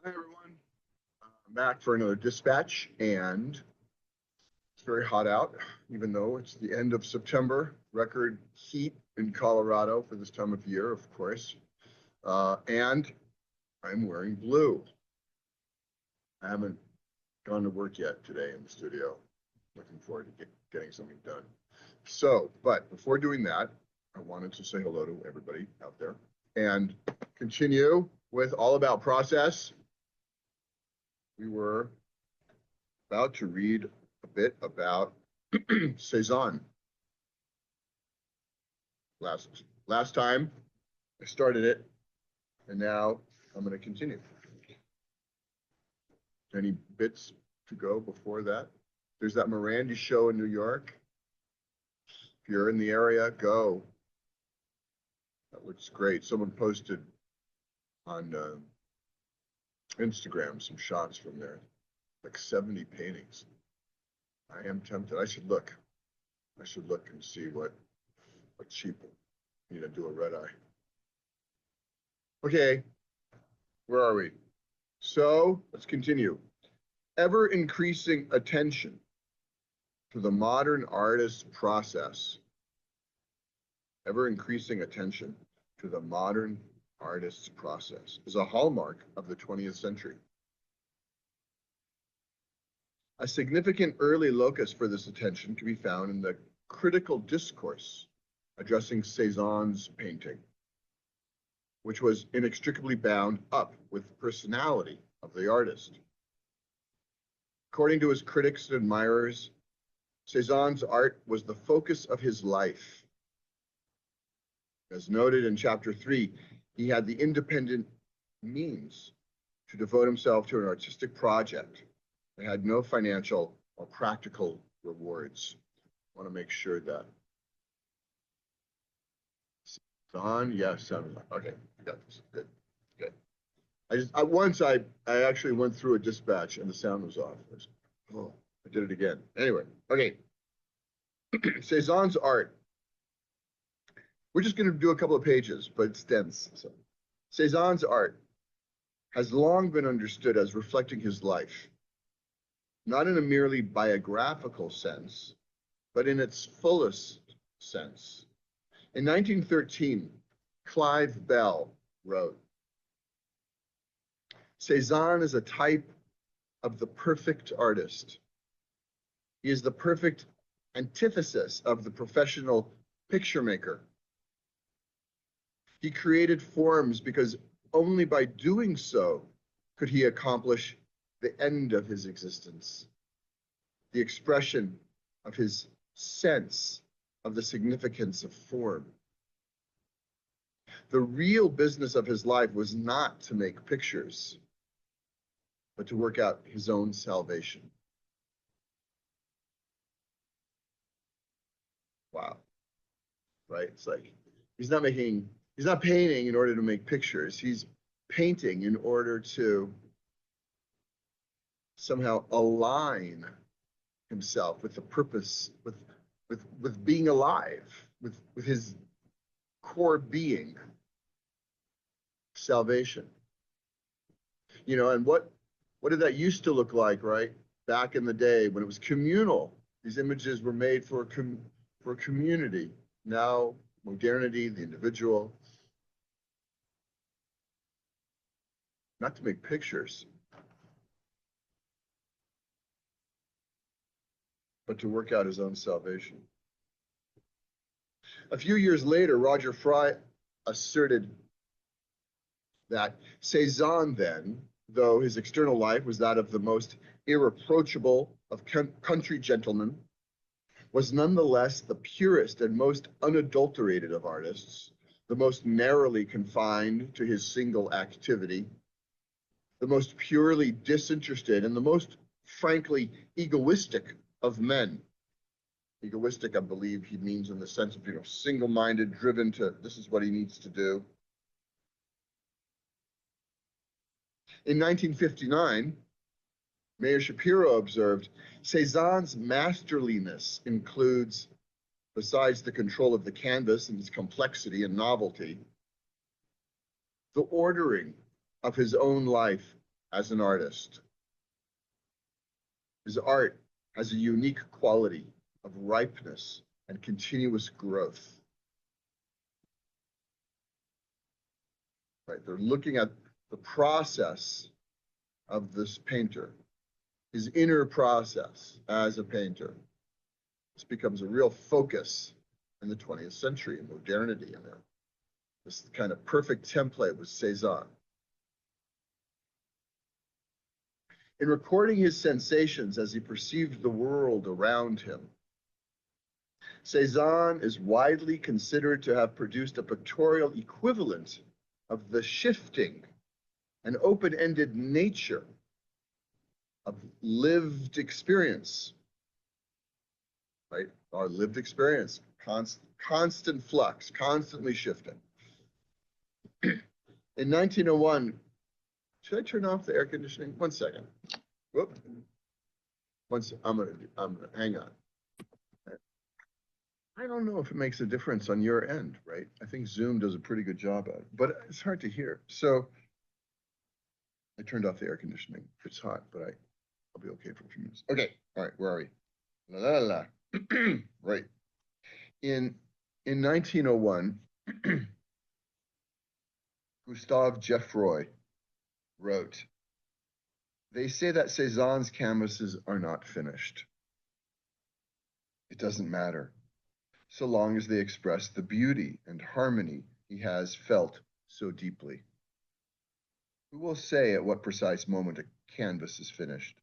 Hi, everyone. I'm back for another dispatch, and it's very hot out, even though it's the end of September. Record heat in Colorado for this time of year, of course. And I'm wearing blue. I haven't gone to work yet today in the studio. Looking forward to getting something done. But before doing that, I wanted to say hello to everybody out there and continue with All About Process. We were about to read a bit about Cezanne. Last time I started it, and now I'm going to continue. Any bits to go before that? There's that Miranda show in New York. If you're in the area, go. That looks great. Someone posted on Instagram some shots from there, like 70 paintings. I am tempted. I should look and see what cheap. You know, do a red eye. Okay, where are we? So let's continue. Ever increasing attention to the modern artist's process. Ever increasing attention to the modern artist's process is a hallmark of the 20th century. A significant early locus for this attention can be found in the critical discourse addressing Cezanne's painting, which was inextricably bound up with the personality of the artist. According to his critics and admirers, Cezanne's art was the focus of his life. As noted in chapter 3, he had the independent means to devote himself to an artistic project that had no financial or practical rewards. I want to make sure that Cezanne, yes, okay, I got this. Good. I actually went through a dispatch and the sound was off. I did it again. Anyway, okay. Cezanne's art. We're just going to do a couple of pages, but it's dense. So, Cezanne's art has long been understood as reflecting his life, not in a merely biographical sense, but in its fullest sense. In 1913, Clive Bell wrote, Cezanne is a type of the perfect artist. He is the perfect antithesis of the professional picture maker. He created forms because only by doing so could he accomplish the end of his existence, the expression of his sense of the significance of form. The real business of his life was not to make pictures, but to work out his own salvation. Wow. Right? It's like he's not painting in order to make pictures. He's painting in order to somehow align himself with the purpose, with being alive, with his core being, salvation. You know, and what did that used to look like, right? Back in the day when it was communal. These images were made for a community. Now, modernity, the individual. Not to make pictures, but to work out his own salvation. A few years later, Roger Fry asserted that Cezanne then, though his external life was that of the most irreproachable of country gentlemen, was nonetheless the purest and most unadulterated of artists, the most narrowly confined to his single activity, the most purely disinterested, and the most frankly egoistic of men. Egoistic, I believe he means in the sense of, single-minded, driven to, this is what he needs to do. In 1959, Mayor Shapiro observed, Cezanne's masterliness includes, besides the control of the canvas and its complexity and novelty, the ordering of his own life as an artist. His art has a unique quality of ripeness and continuous growth. Right? They're looking at the process of this painter, his inner process as a painter. This becomes a real focus in the 20th century and modernity in there. This kind of perfect template was Cézanne. In recording his sensations as he perceived the world around him, Cézanne is widely considered to have produced a pictorial equivalent of the shifting and open-ended nature of lived experience, right? Our lived experience, constant flux, constantly shifting. In 1901, should I turn off the air conditioning? 1 second. Whoop. I'm gonna hang on. I don't know if it makes a difference on your end, right? I think Zoom does a pretty good job at it, but it's hard to hear. So I turned off the air conditioning. It's hot, but I'll be okay for a few minutes. Okay, all right, where are we? La la la. Right. In 1901, Gustave Geoffroy wrote, "They say that Cézanne's canvases are not finished. It doesn't matter, so long as they express the beauty and harmony he has felt so deeply. Who will say at what precise moment a canvas is finished?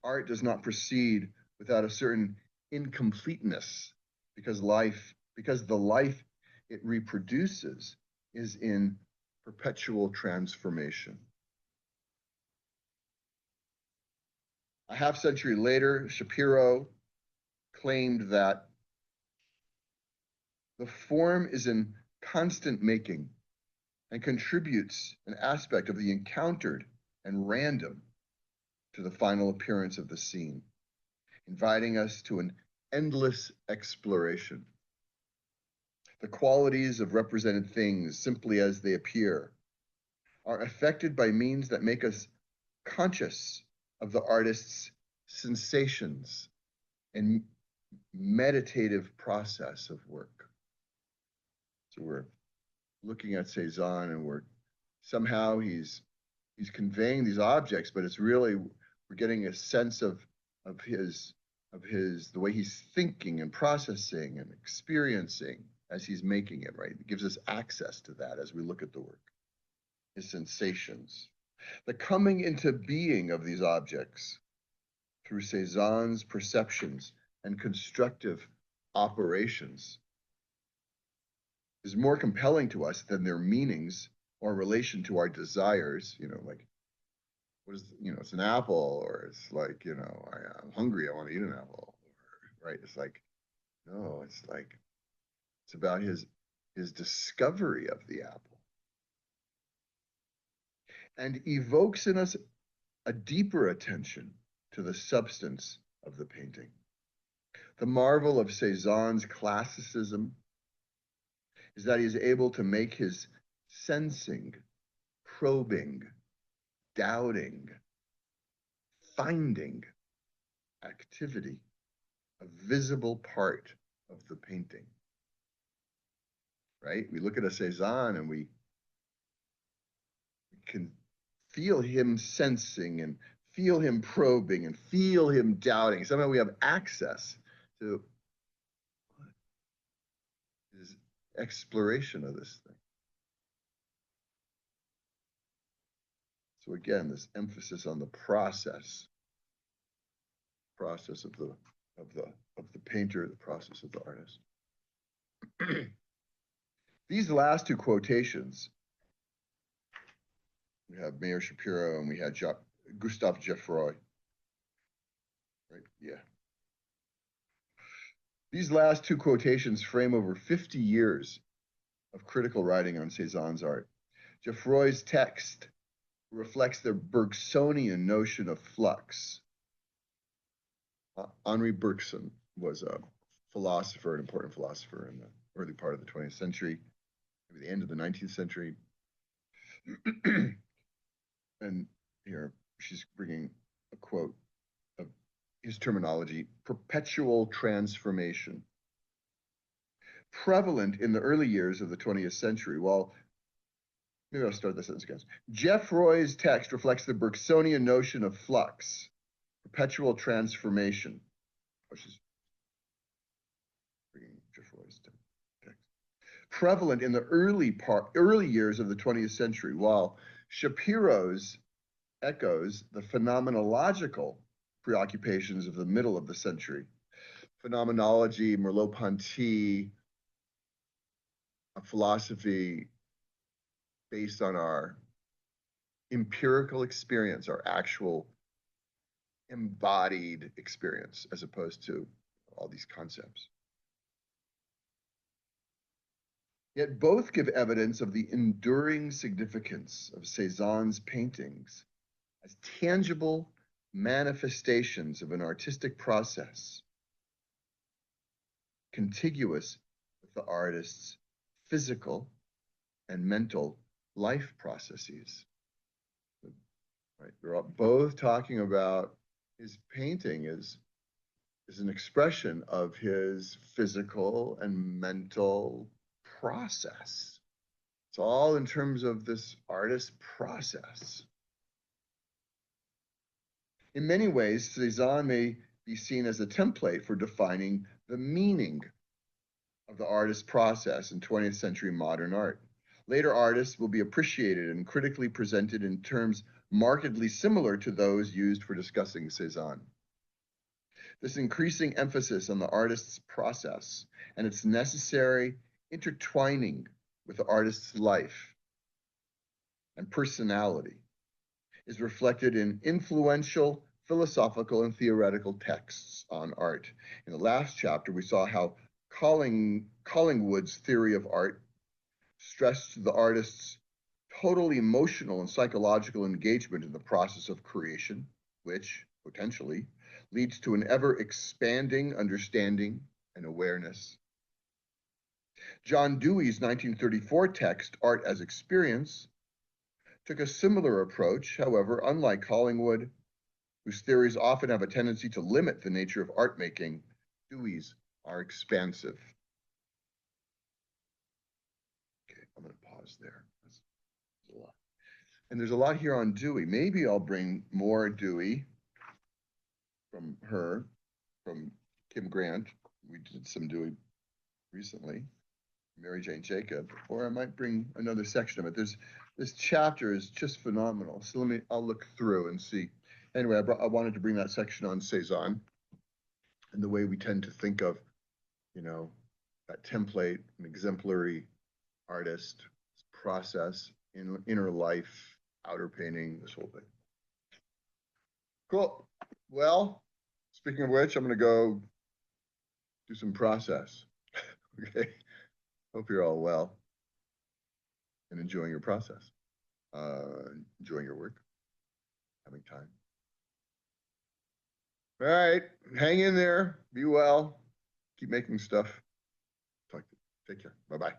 Art does not proceed without a certain incompleteness, because the life it reproduces is in perpetual transformation." A half century later, Shapiro claimed that the form is in constant making and contributes an aspect of the encountered and random to the final appearance of the scene, inviting us to an endless exploration. The qualities of represented things, simply as they appear, are affected by means that make us conscious of the artist's sensations and meditative process of work. So we're looking at Cézanne, and somehow he's conveying these objects, but it's really, we're getting a sense of the way he's thinking and processing and experiencing as he's making it, right? It gives us access to that as we look at the work, his sensations. The coming into being of these objects through Cézanne's perceptions and constructive operations is more compelling to us than their meanings or relation to our desires, like, it's an apple, or it's like, I'm hungry, I want to eat an apple, right? It's like, no, it's about his discovery of the apple, and evokes in us a deeper attention to the substance of the painting. The marvel of Cézanne's classicism is that he is able to make his sensing, probing, doubting, finding activity a visible part of the painting, right? We look at a Cézanne and we can feel him sensing and feel him probing and feel him doubting. Somehow we have access to his exploration of this thing. So again, this emphasis on the process of the painter, the process of the artist. These last two quotations, we have Mayor Shapiro and we had Gustave Geoffroy, right? Yeah. These last two quotations frame over 50 years of critical writing on Cézanne's art. Geoffroy's text reflects the Bergsonian notion of flux. Henri Bergson was a philosopher, an important philosopher in the early part of the 20th century, maybe the end of the 19th century. And here, she's bringing a quote of his terminology: perpetual transformation. Prevalent in the early years of the 20th century, while maybe I'll start the sentence again. Jeff Roy's text reflects the Bergsonian notion of flux, perpetual transformation. Oh, she's bringing Jeff Roy's text. Prevalent in the early years of the 20th century, while Shapiro's echoes the phenomenological preoccupations of the middle of the century. Phenomenology, Merleau-Ponty, a philosophy based on our empirical experience, our actual embodied experience, as opposed to all these concepts. Yet both give evidence of the enduring significance of Cézanne's paintings as tangible manifestations of an artistic process, contiguous with the artist's physical and mental life processes. Right? They're both talking about his painting as an expression of his physical and mental process. It's all in terms of this artist process. In many ways, Cézanne may be seen as a template for defining the meaning of the artist process in 20th century modern art. Later artists will be appreciated and critically presented in terms markedly similar to those used for discussing Cézanne. This increasing emphasis on the artist's process and its necessary intertwining with the artist's life and personality is reflected in influential philosophical and theoretical texts on art. In the last chapter, we saw how Collingwood's theory of art stressed the artist's total emotional and psychological engagement in the process of creation, which potentially leads to an ever-expanding understanding and awareness. John Dewey's 1934 text, Art as Experience, took a similar approach. However, unlike Collingwood, whose theories often have a tendency to limit the nature of art making, Dewey's are expansive. Okay, I'm going to pause there. That's a lot. And there's a lot here on Dewey. Maybe I'll bring more Dewey from Kim Grant. We did some Dewey recently, Mary Jane Jacob, or I might bring another section of it. This chapter is just phenomenal. So I'll look through and see. Anyway, I wanted to bring that section on Cézanne and the way we tend to think of, that template, an exemplary artist, process, inner life, outer painting, this whole thing. Cool. Well, speaking of which, I'm going to go do some process. Okay. Hope you're all well and enjoying your process, enjoying your work, having time. All right, hang in there, be well, keep making stuff. Take care, bye-bye.